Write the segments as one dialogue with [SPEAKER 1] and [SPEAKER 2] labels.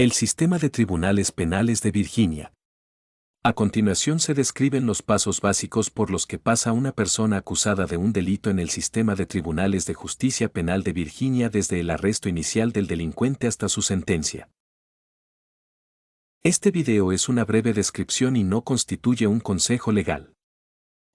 [SPEAKER 1] El sistema de tribunales penales de Virginia. A continuación se describen los pasos básicos por los que pasa una persona acusada de un delito en el sistema de tribunales de justicia penal de Virginia desde el arresto inicial del delincuente hasta su sentencia. Este video es una breve descripción y no constituye un consejo legal.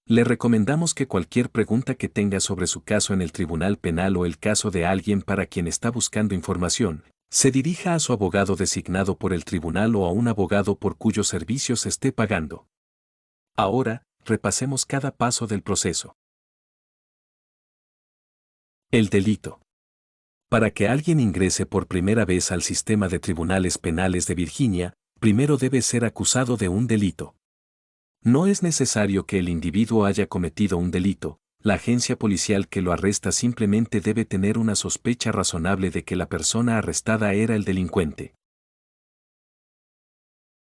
[SPEAKER 1] Le recomendamos que cualquier pregunta que tenga sobre su caso en el tribunal penal o el caso de alguien para quien está buscando información, se dirija a su abogado designado por el tribunal o a un abogado por cuyos servicios esté pagando. Ahora, repasemos cada paso del proceso. El delito. Para que alguien ingrese por primera vez al sistema de tribunales penales de Virginia, primero debe ser acusado de un delito. No es necesario que el individuo haya cometido un delito, la agencia policial que lo arresta simplemente debe tener una sospecha razonable de que la persona arrestada era el delincuente.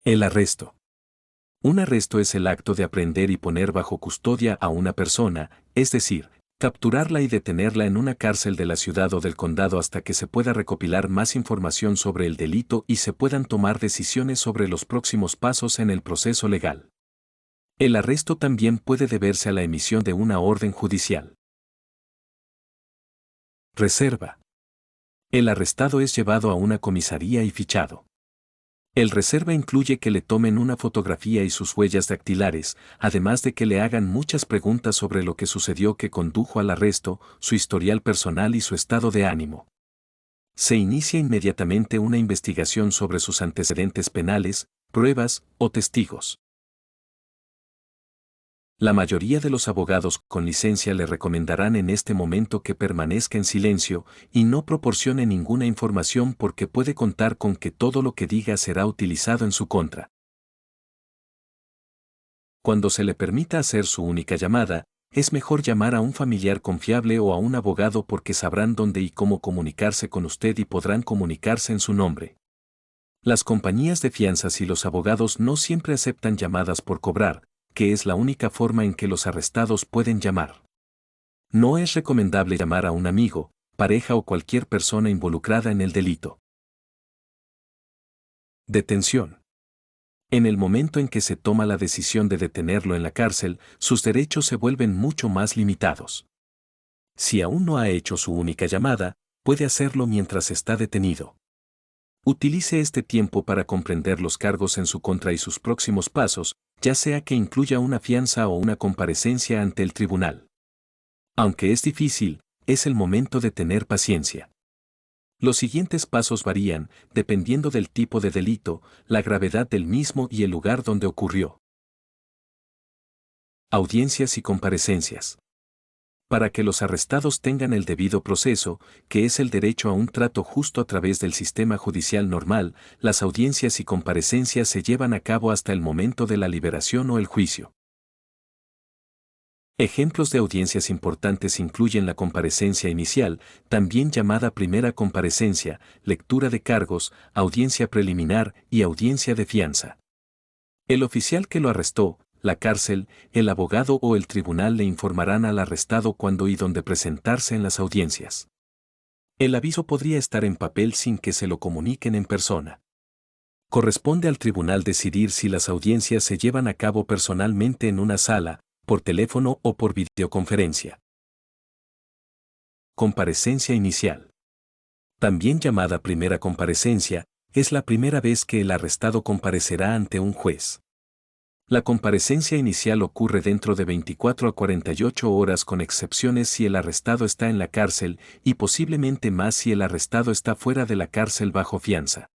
[SPEAKER 1] El arresto. Un arresto es el acto de aprehender y poner bajo custodia a una persona, es decir, capturarla y detenerla en una cárcel de la ciudad o del condado hasta que se pueda recopilar más información sobre el delito y se puedan tomar decisiones sobre los próximos pasos en el proceso legal. El arresto también puede deberse a la emisión de una orden judicial. Reserva. El arrestado es llevado a una comisaría y fichado. El reserva incluye que le tomen una fotografía y sus huellas dactilares, además de que le hagan muchas preguntas sobre lo que sucedió que condujo al arresto, su historial personal y su estado de ánimo. Se inicia inmediatamente una investigación sobre sus antecedentes penales, pruebas o testigos. La mayoría de los abogados con licencia le recomendarán en este momento que permanezca en silencio y no proporcione ninguna información porque puede contar con que todo lo que diga será utilizado en su contra. Cuando se le permita hacer su única llamada, es mejor llamar a un familiar confiable o a un abogado porque sabrán dónde y cómo comunicarse con usted y podrán comunicarse en su nombre. Las compañías de fianzas y los abogados no siempre aceptan llamadas por cobrar, que es la única forma en que los arrestados pueden llamar. No es recomendable llamar a un amigo, pareja o cualquier persona involucrada en el delito. Detención. En el momento en que se toma la decisión de detenerlo en la cárcel, sus derechos se vuelven mucho más limitados. Si aún no ha hecho su única llamada, puede hacerlo mientras está detenido. Utilice este tiempo para comprender los cargos en su contra y sus próximos pasos, ya sea que incluya una fianza o una comparecencia ante el tribunal. Aunque es difícil, es el momento de tener paciencia. Los siguientes pasos varían, dependiendo del tipo de delito, la gravedad del mismo y el lugar donde ocurrió. Audiencias y comparecencias. Para que los arrestados tengan el debido proceso, que es el derecho a un trato justo a través del sistema judicial normal, las audiencias y comparecencias se llevan a cabo hasta el momento de la liberación o el juicio. Ejemplos de audiencias importantes incluyen la comparecencia inicial, también llamada primera comparecencia, lectura de cargos, audiencia preliminar y audiencia de fianza. El oficial que lo arrestó, la cárcel, el abogado o el tribunal le informarán al arrestado cuándo y dónde presentarse en las audiencias. El aviso podría estar en papel sin que se lo comuniquen en persona. Corresponde al tribunal decidir si las audiencias se llevan a cabo personalmente en una sala, por teléfono o por videoconferencia. Comparecencia inicial. También llamada primera comparecencia, es la primera vez que el arrestado comparecerá ante un juez. La comparecencia inicial ocurre dentro de 24 a 48 horas con excepciones si el arrestado está en la cárcel y posiblemente más si el arrestado está fuera de la cárcel bajo fianza.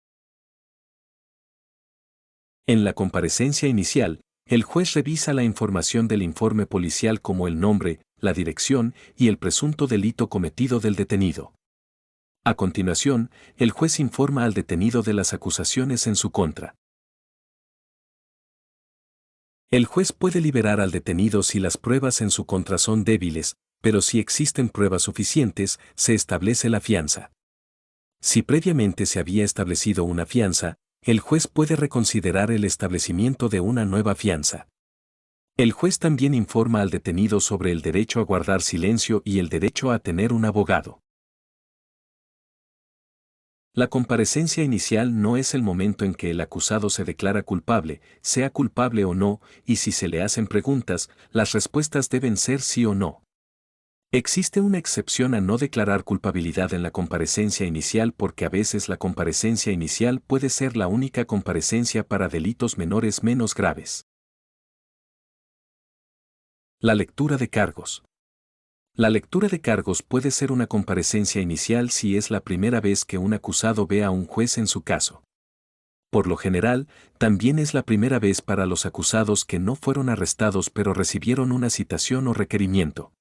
[SPEAKER 1] En la comparecencia inicial, el juez revisa la información del informe policial como el nombre, la dirección y el presunto delito cometido del detenido. A continuación, el juez informa al detenido de las acusaciones en su contra. El juez puede liberar al detenido si las pruebas en su contra son débiles, pero si existen pruebas suficientes, se establece la fianza. Si previamente se había establecido una fianza, el juez puede reconsiderar el establecimiento de una nueva fianza. El juez también informa al detenido sobre el derecho a guardar silencio y el derecho a tener un abogado. La comparecencia inicial no es el momento en que el acusado se declara culpable, sea culpable o no, y si se le hacen preguntas, las respuestas deben ser sí o no. Existe una excepción a no declarar culpabilidad en la comparecencia inicial porque a veces la comparecencia inicial puede ser la única comparecencia para delitos menores menos graves. La lectura de cargos. La lectura de cargos puede ser una comparecencia inicial si es la primera vez que un acusado ve a un juez en su caso. Por lo general, también es la primera vez para los acusados que no fueron arrestados pero recibieron una citación o requerimiento.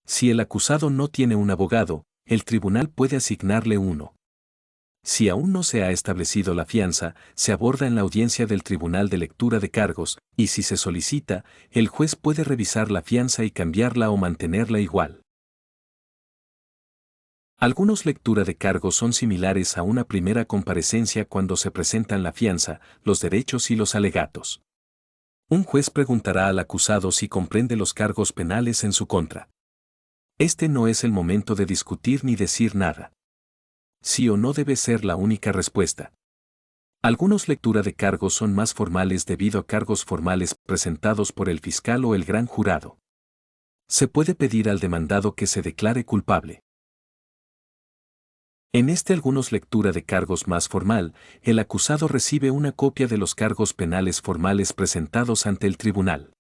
[SPEAKER 1] Si el acusado no tiene un abogado, el tribunal puede asignarle uno. Si aún no se ha establecido la fianza, se aborda en la audiencia del Tribunal de Lectura de Cargos, y si se solicita, el juez puede revisar la fianza y cambiarla o mantenerla igual. Algunos lectura de cargos son similares a una primera comparecencia cuando se presentan la fianza, los derechos y los alegatos. Un juez preguntará al acusado si comprende los cargos penales en su contra. Este no es el momento de discutir ni decir nada. Sí o no debe ser la única respuesta. Algunos lectura de cargos son más formales debido a cargos formales presentados por el fiscal o el gran jurado. Se puede pedir al demandado que se declare culpable. En algunos lectura de cargos más formal, el acusado recibe una copia de los cargos penales formales presentados ante el tribunal.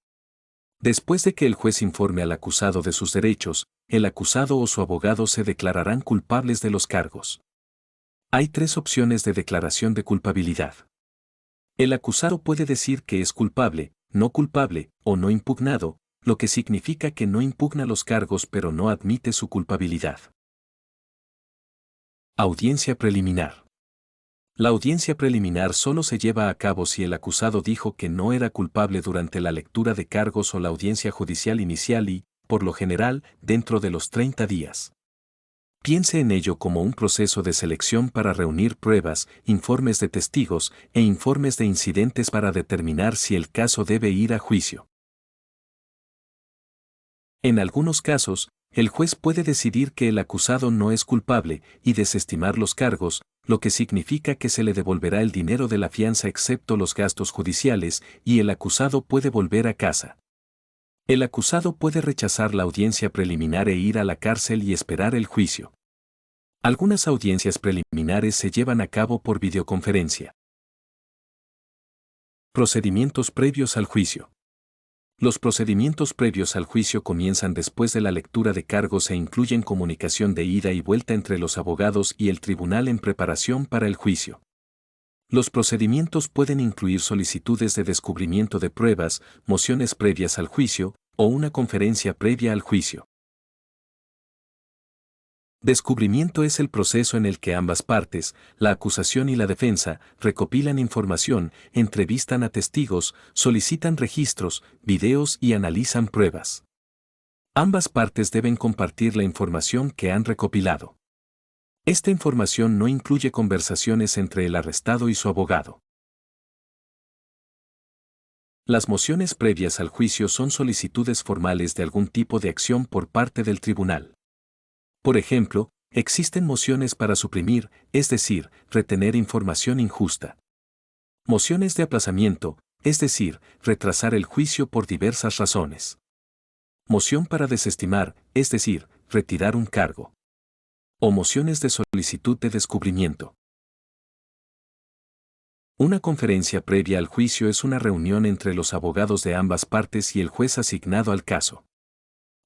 [SPEAKER 1] Después de que el juez informe al acusado de sus derechos, el acusado o su abogado se declararán culpables de los cargos. Hay 3 opciones de declaración de culpabilidad. El acusado puede decir que es culpable, no culpable o no impugnado, lo que significa que no impugna los cargos pero no admite su culpabilidad. Audiencia preliminar. La audiencia preliminar solo se lleva a cabo si el acusado dijo que no era culpable durante la lectura de cargos o la audiencia judicial inicial y, por lo general, dentro de los 30 días. Piense en ello como un proceso de selección para reunir pruebas, informes de testigos e informes de incidentes para determinar si el caso debe ir a juicio. En algunos casos, el juez puede decidir que el acusado no es culpable y desestimar los cargos, lo que significa que se le devolverá el dinero de la fianza excepto los gastos judiciales y el acusado puede volver a casa. El acusado puede rechazar la audiencia preliminar e ir a la cárcel y esperar el juicio. Algunas audiencias preliminares se llevan a cabo por videoconferencia. Procedimientos previos al juicio. Los procedimientos previos al juicio comienzan después de la lectura de cargos e incluyen comunicación de ida y vuelta entre los abogados y el tribunal en preparación para el juicio. Los procedimientos pueden incluir solicitudes de descubrimiento de pruebas, mociones previas al juicio, o una conferencia previa al juicio. Descubrimiento es el proceso en el que ambas partes, la acusación y la defensa, recopilan información, entrevistan a testigos, solicitan registros, videos y analizan pruebas. Ambas partes deben compartir la información que han recopilado. Esta información no incluye conversaciones entre el arrestado y su abogado. Las mociones previas al juicio son solicitudes formales de algún tipo de acción por parte del tribunal. Por ejemplo, existen mociones para suprimir, es decir, retener información injusta. Mociones de aplazamiento, es decir, retrasar el juicio por diversas razones. Moción para desestimar, es decir, retirar un cargo. O mociones de solicitud de descubrimiento. Una conferencia previa al juicio es una reunión entre los abogados de ambas partes y el juez asignado al caso.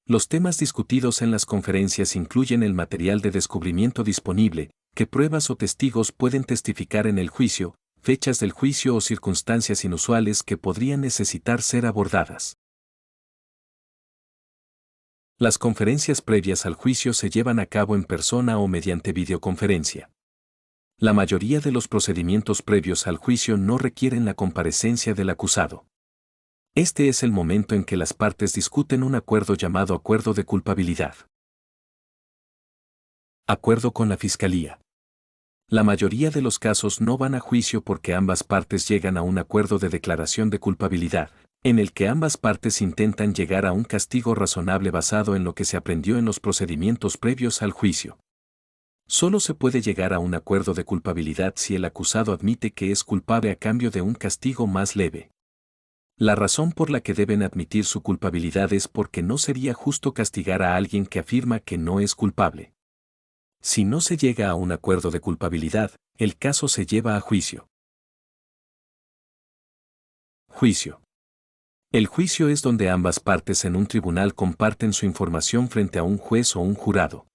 [SPEAKER 1] Los temas discutidos en las conferencias incluyen el material de descubrimiento disponible, qué pruebas o testigos pueden testificar en el juicio, fechas del juicio o circunstancias inusuales que podrían necesitar ser abordadas. Las conferencias previas al juicio se llevan a cabo en persona o mediante videoconferencia. La mayoría de los procedimientos previos al juicio no requieren la comparecencia del acusado. Este es el momento en que las partes discuten un acuerdo llamado acuerdo de culpabilidad. Acuerdo con la Fiscalía. La mayoría de los casos no van a juicio porque ambas partes llegan a un acuerdo de declaración de culpabilidad, en el que ambas partes intentan llegar a un castigo razonable basado en lo que se aprendió en los procedimientos previos al juicio. Solo se puede llegar a un acuerdo de culpabilidad si el acusado admite que es culpable a cambio de un castigo más leve. La razón por la que deben admitir su culpabilidad es porque no sería justo castigar a alguien que afirma que no es culpable. Si no se llega a un acuerdo de culpabilidad, el caso se lleva a juicio. Juicio. El juicio es donde ambas partes en un tribunal comparten su información frente a un juez o un jurado.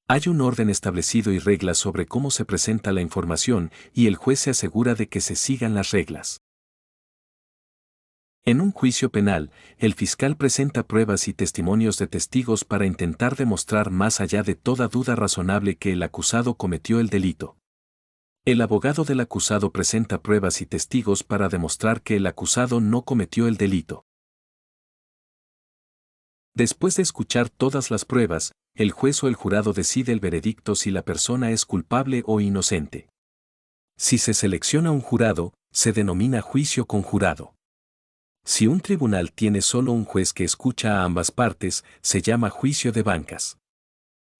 [SPEAKER 1] Hay un orden establecido y reglas sobre cómo se presenta la información y el juez se asegura de que se sigan las reglas. En un juicio penal, el fiscal presenta pruebas y testimonios de testigos para intentar demostrar más allá de toda duda razonable que el acusado cometió el delito. El abogado del acusado presenta pruebas y testigos para demostrar que el acusado no cometió el delito. Después de escuchar todas las pruebas, el juez o el jurado decide el veredicto si la persona es culpable o inocente. Si se selecciona un jurado, se denomina juicio conjurado. Si un tribunal tiene solo un juez que escucha a ambas partes, se llama juicio de bancas.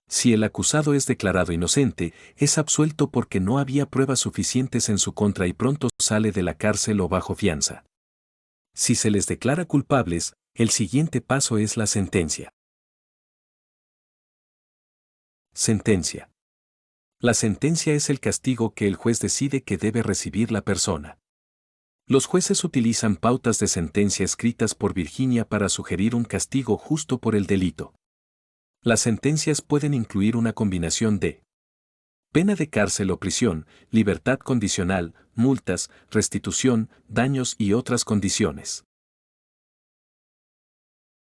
[SPEAKER 1] Si el acusado es declarado inocente, es absuelto porque no había pruebas suficientes en su contra y pronto sale de la cárcel o bajo fianza. Si se les declara culpables, el siguiente paso es la sentencia. Sentencia. La sentencia es el castigo que el juez decide que debe recibir la persona. Los jueces utilizan pautas de sentencia escritas por Virginia para sugerir un castigo justo por el delito. Las sentencias pueden incluir una combinación de pena de cárcel o prisión, libertad condicional, multas, restitución, daños y otras condiciones.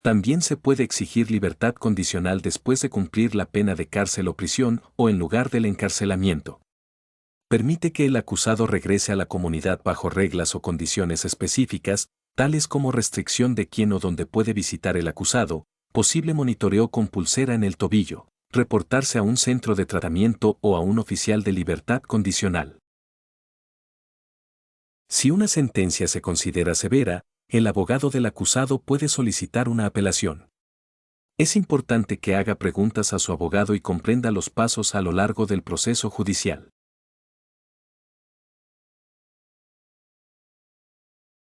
[SPEAKER 1] También se puede exigir libertad condicional después de cumplir la pena de cárcel o prisión o en lugar del encarcelamiento. Permite que el acusado regrese a la comunidad bajo reglas o condiciones específicas, tales como restricción de quién o dónde puede visitar el acusado, posible monitoreo con pulsera en el tobillo, reportarse a un centro de tratamiento o a un oficial de libertad condicional. Si una sentencia se considera severa, el abogado del acusado puede solicitar una apelación. Es importante que haga preguntas a su abogado y comprenda los pasos a lo largo del proceso judicial.